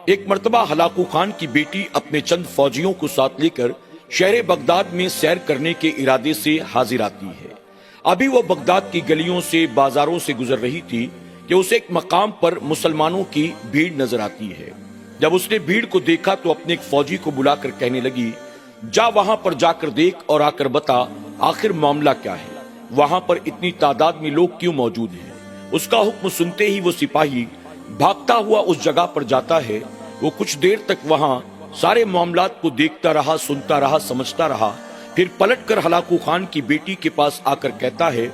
ایک مرتبہ Hulagu Khan کی بیٹی اپنے چند فوجیوں کو ساتھ لے کر شہر بغداد میں سیر کرنے کے ارادے سے حاضر آتی ہے۔ ابھی وہ بغداد کی گلیوں سے بازاروں سے گزر رہی تھی کہ اسے ایک مقام پر مسلمانوں کی بھیڑ نظر آتی ہے۔ جب اس نے بھیڑ کو دیکھا تو اپنے ایک فوجی کو بلا کر کہنے لگی، جا وہاں پر جا کر دیکھ اور آ کر بتا آخر معاملہ کیا ہے، وہاں پر اتنی تعداد میں لوگ کیوں موجود ہیں۔ اس کا حکم سنتے ہی وہ سپاہی بھاگتا ہوا اس جگہ پر جاتا ہے۔ وہ کچھ دیر تک وہاں سارے معاملات کو دیکھتا رہا، سنتا رہا، سمجھتا رہا، پھر پلٹ کر ہلاکو خان کی بیٹی کے پاس آ کر کہتا ہے،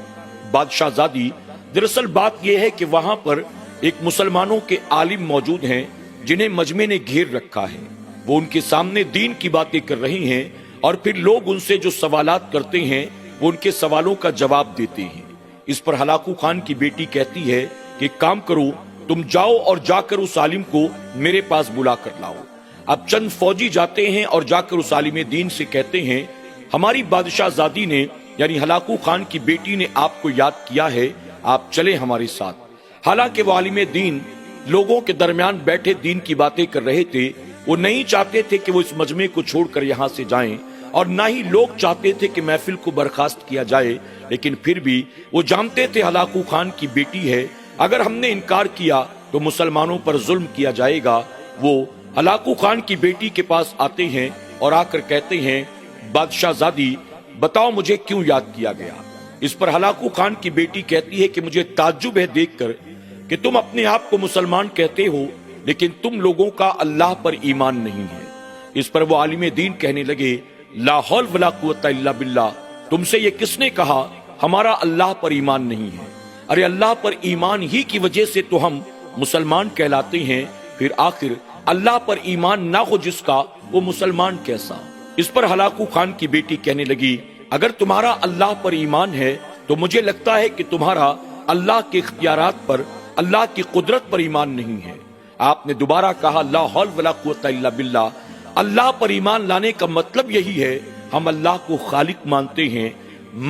بادشاہ زادی، دراصل بات یہ ہے کہ وہاں پر ایک مسلمانوں کے عالم موجود ہیں جنہیں مجمع نے گھیر رکھا ہے۔ وہ ان کے سامنے دین کی باتیں کر رہی ہیں اور پھر لوگ ان سے جو سوالات کرتے ہیں وہ ان کے سوالوں کا جواب دیتے ہیں۔ اس پر ہلاکو خان کی بیٹی کہتی ہے کہ کام کرو، تم جاؤ اور جا کر اس عالم کو میرے پاس بلا کر لاؤ۔ اب چند فوجی جاتے ہیں اور جا کر اس عالم دین سے کہتے ہیں، ہماری بادشاہ زادی نے یعنی ہلاکو خان کی بیٹی نے آپ کو یاد کیا ہے، آپ چلیں ہمارے ساتھ۔ حالانکہ وہ عالم دین لوگوں کے درمیان بیٹھے دین کی باتیں کر رہے تھے، وہ نہیں چاہتے تھے کہ وہ اس مجمع کو چھوڑ کر یہاں سے جائیں، اور نہ ہی لوگ چاہتے تھے کہ محفل کو برخاست کیا جائے، لیکن پھر بھی وہ جانتے تھے ہلاکو خان کی بیٹی ہے، اگر ہم نے انکار کیا تو مسلمانوں پر ظلم کیا جائے گا۔ وہ ہلاکو خان کی بیٹی کے پاس آتے ہیں اور آ کر کہتے ہیں، بادشاہ زادی بتاؤ مجھے کیوں یاد کیا گیا۔ اس پر ہلاکو خان کی بیٹی کہتی ہے کہ مجھے تعجب ہے دیکھ کر کہ تم اپنے آپ کو مسلمان کہتے ہو لیکن تم لوگوں کا اللہ پر ایمان نہیں ہے۔ اس پر وہ عالم دین کہنے لگے، لا حول ولا قوت الا باللہ، تم سے یہ کس نے کہا ہمارا اللہ پر ایمان نہیں ہے؟ ارے اللہ پر ایمان ہی کی وجہ سے تو ہم مسلمان کہلاتے ہیں، پھر آخر اللہ پر ایمان نہ ہو جس کا، وہ مسلمان کیسا؟ اس پر ہلاکو خان کی بیٹی کہنے لگی، اگر تمہارا اللہ پر ایمان ہے تو مجھے لگتا ہے کہ تمہارا اللہ کے اختیارات پر، اللہ کی قدرت پر ایمان نہیں ہے۔ آپ نے دوبارہ کہا، لا حول ولا قوت الا باللہ، اللہ پر ایمان لانے کا مطلب یہی ہے، ہم اللہ کو خالق مانتے ہیں،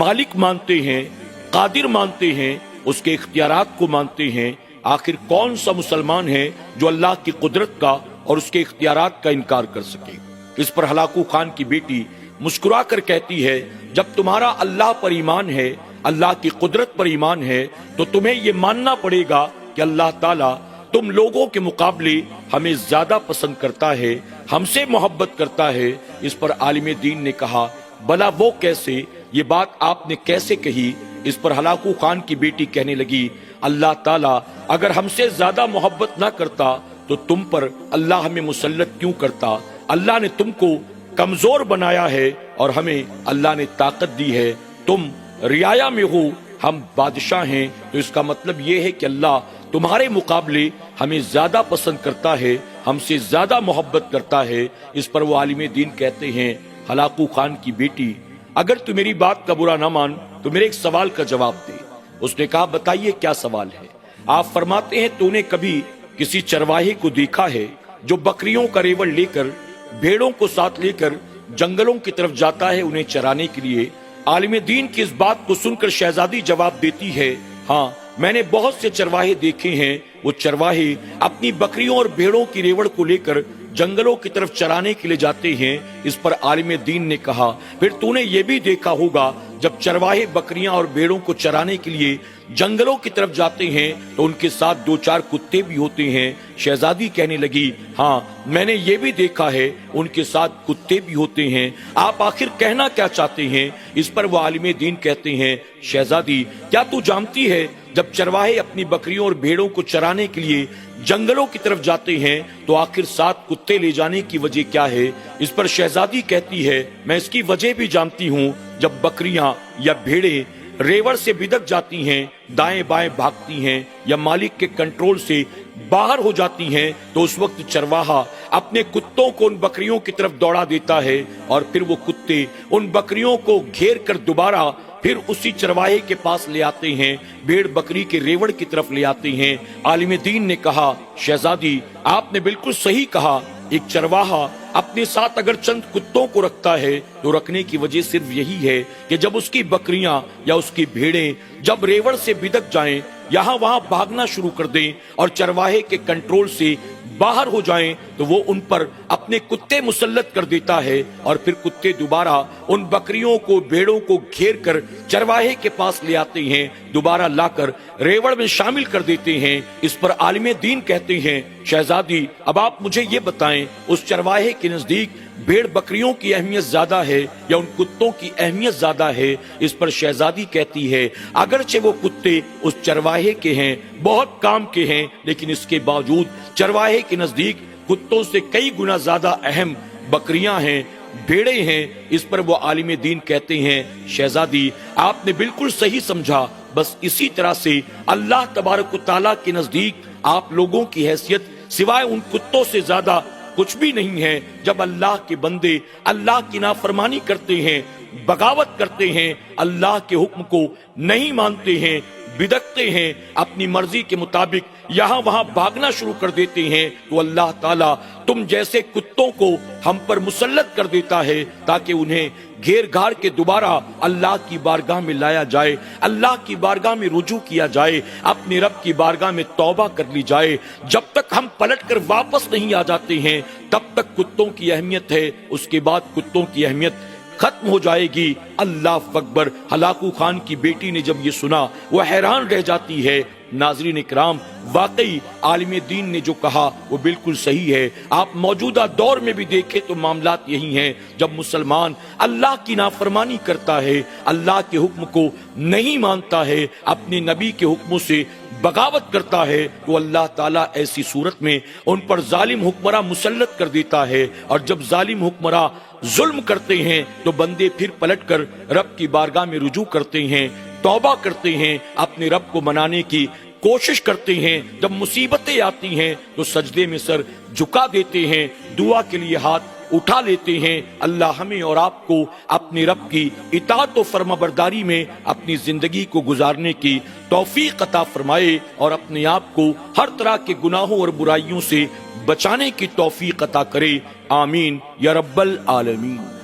مالک مانتے ہیں، قادر مانتے ہیں، اس کے اختیارات کو مانتے ہیں۔ آخر کون سا مسلمان ہے جو اللہ کی قدرت کا اور اس کے اختیارات کا انکار کر سکے؟ اس پر ہلاکو خان کی بیٹی مسکرا کر کہتی ہے، جب تمہارا اللہ پر ایمان ہے، اللہ کی قدرت پر ایمان ہے، تو تمہیں یہ ماننا پڑے گا کہ اللہ تعالیٰ تم لوگوں کے مقابلے ہمیں زیادہ پسند کرتا ہے، ہم سے محبت کرتا ہے۔ اس پر عالم دین نے کہا، بلا وہ کیسے، یہ بات آپ نے کیسے کہی؟ اس پر ہلاکو خان کی بیٹی کہنے لگی، اللہ تعالیٰ اگر ہم سے زیادہ محبت نہ کرتا تو تم پر اللہ ہمیں مسلط کیوں کرتا؟ اللہ نے تم کو کمزور بنایا ہے اور ہمیں اللہ نے طاقت دی ہے، تم رعایا میں ہو، ہم بادشاہ ہیں، تو اس کا مطلب یہ ہے کہ اللہ تمہارے مقابلے ہمیں زیادہ پسند کرتا ہے، ہم سے زیادہ محبت کرتا ہے۔ اس پر وہ عالم دین کہتے ہیں، ہلاکو خان کی بیٹی اگر تو میری بات کا برا نہ مان تو میرے ایک سوال کا جواب دے۔ اس نے کہا، بتائیے کیا سوال ہے؟ آپ فرماتے ہیں، تو نے کبھی کسی چرواہے کو دیکھا ہے جو بکریوں کا ریوڑ لے کر، بھیڑوں کو ساتھ لے کر جنگلوں کی طرف جاتا ہے انہیں چرانے کے لیے؟ عالم دین کی اس بات کو سن کر شہزادی جواب دیتی ہے، ہاں میں نے بہت سے چرواہے دیکھے ہیں، وہ چرواہے اپنی بکریوں اور بھیڑوں کی ریوڑ کو لے کر جنگلوں کی طرف چرانے کے لیے جاتے ہیں۔ اس پر عالم دین نے کہا، پھر تو نے یہ بھی دیکھا ہوگا جب چرواہے بکریاں اور بھیڑوں کو چرانے کے لیے جنگلوں کی طرف جاتے ہیں تو ان کے ساتھ دو چار کتے بھی ہوتے ہیں۔ شہزادی کہنے لگی، ہاں میں نے یہ بھی دیکھا ہے، ان کے ساتھ کتے بھی ہوتے ہیں، آپ آخر کہنا کیا چاہتے ہیں؟ اس پر وہ عالم دین کہتے ہیں، شہزادی کیا تو جانتی ہے جب چرواہے اپنی بکریوں اور بھیڑوں کو چرانے کے لیے جنگلوں کی طرف جاتے ہیں تو آخر ساتھ کتے لے جانے کی وجہ کیا ہے؟ اس پر شہزادی کہتی ہے، میں اس کی وجہ بھی جانتی ہوں، جب بکریاں یا بھیڑیں ریوڑ سے بدک جاتی ہیں، دائیں بائیں بھاگتی ہیں یا مالک کے کنٹرول سے باہر ہو جاتی ہیں تو اس وقت چرواہا اپنے کتوں کو ان بکریوں کی طرف دوڑا دیتا ہے اور پھر وہ کتے ان بکریوں کو گھیر کر دوبارہ پھر اسی چرواہے کے پاس لے آتے ہیں، بھیڑ بکری کے ریوڑ کی طرف لے آتے ہیں۔ عالم دین نے کہا، شہزادی آپ نے بالکل صحیح کہا، ایک چرواہا اپنے ساتھ اگر چند کتوں کو رکھتا ہے تو رکھنے کی وجہ صرف یہی ہے کہ جب اس کی بکریاں یا اس کی بھیڑیں جب ریوڑ سے بدک جائیں، یہاں وہاں بھاگنا شروع کر دیں اور چرواہے کے کنٹرول سے باہر ہو جائیں تو وہ ان پر اپنے کتے مسلط کر دیتا ہے اور پھر کتے دوبارہ ان بکریوں کو بھیڑوں کو گھیر کر چرواہے کے پاس لے آتے ہیں، دوبارہ لا کر ریوڑ میں شامل کر دیتے ہیں۔ اس پر عالم دین کہتے ہیں شہزادی اب آپ مجھے یہ بتائیں اس چرواہے کے نزدیک بھیڑ بکریوں کی اہمیت زیادہ ہے یا ان کتوں کی اہمیت زیادہ ہے؟ اس پر شہزادی کہتی ہے اگرچہ وہ کتے اس چرواہے کے ہیں، بہت کام کے ہیں، لیکن اس کے باوجود چرواہے کے نزدیک کتوں سے کئی گنا زیادہ اہم بکریاں ہیں، بھیڑیں ہیں۔ اس پر وہ عالم دین کہتے ہیں شہزادی آپ نے بالکل صحیح سمجھا، بس اسی طرح سے اللہ تبارک و تعالیٰ کے نزدیک آپ لوگوں کی حیثیت سوائے ان کتوں سے زیادہ کچھ بھی نہیں ہے۔ جب اللہ کے بندے اللہ کی نافرمانی کرتے ہیں، بغاوت کرتے ہیں، اللہ کے حکم کو نہیں مانتے ہیں، بدکتے ہیں، اپنی مرضی کے مطابق یہاں وہاں بھاگنا شروع کر دیتے ہیں، تو اللہ تعالیٰ تم جیسے کتوں کو ہم پر مسلط کر دیتا ہے تاکہ انہیں گھیر گھار کے دوبارہ اللہ کی بارگاہ میں لایا جائے، اللہ کی بارگاہ میں رجوع کیا جائے، اپنے رب کی بارگاہ میں توبہ کر لی جائے۔ جب تک ہم پلٹ کر واپس نہیں آ جاتے ہیں تب تک کتوں کی اہمیت ہے، اس کے بعد کتوں کی اہمیت ختم ہو جائے گی۔ اللہ اکبر۔ ہلاکو خان کی بیٹی نے جب یہ سنا وہ حیران رہ جاتی ہے۔ ناظرین اکرام واقعی عالم دین نے جو کہا وہ بالکل صحیح ہے۔ آپ موجودہ دور میں بھی دیکھیں تو معاملات یہی ہیں، جب مسلمان اللہ کی نافرمانی کرتا ہے، اللہ کے حکم کو نہیں مانتا ہے، اپنے نبی کے حکموں سے بغاوت کرتا ہے، تو اللہ تعالیٰ ایسی صورت میں ان پر ظالم حکمراں مسلط کر دیتا ہے۔ اور جب ظالم حکمراں ظلم کرتے ہیں تو بندے پھر پلٹ کر رب کی بارگاہ میں رجوع کرتے ہیں، توبہ کرتے ہیں، اپنے رب کو منانے کی کوشش کرتے ہیں۔ جب مصیبتیں آتی ہیں تو سجدے میں سر جھکا دیتے ہیں، دعا کے لیے ہاتھ اٹھا لیتے ہیں۔ اللہ ہمیں اور آپ کو اپنے رب کی اطاعت و فرما برداری میں اپنی زندگی کو گزارنے کی توفیق عطا فرمائے اور اپنے آپ کو ہر طرح کے گناہوں اور برائیوں سے بچانے کی توفیق عطا کرے۔ آمین یا رب العالمین۔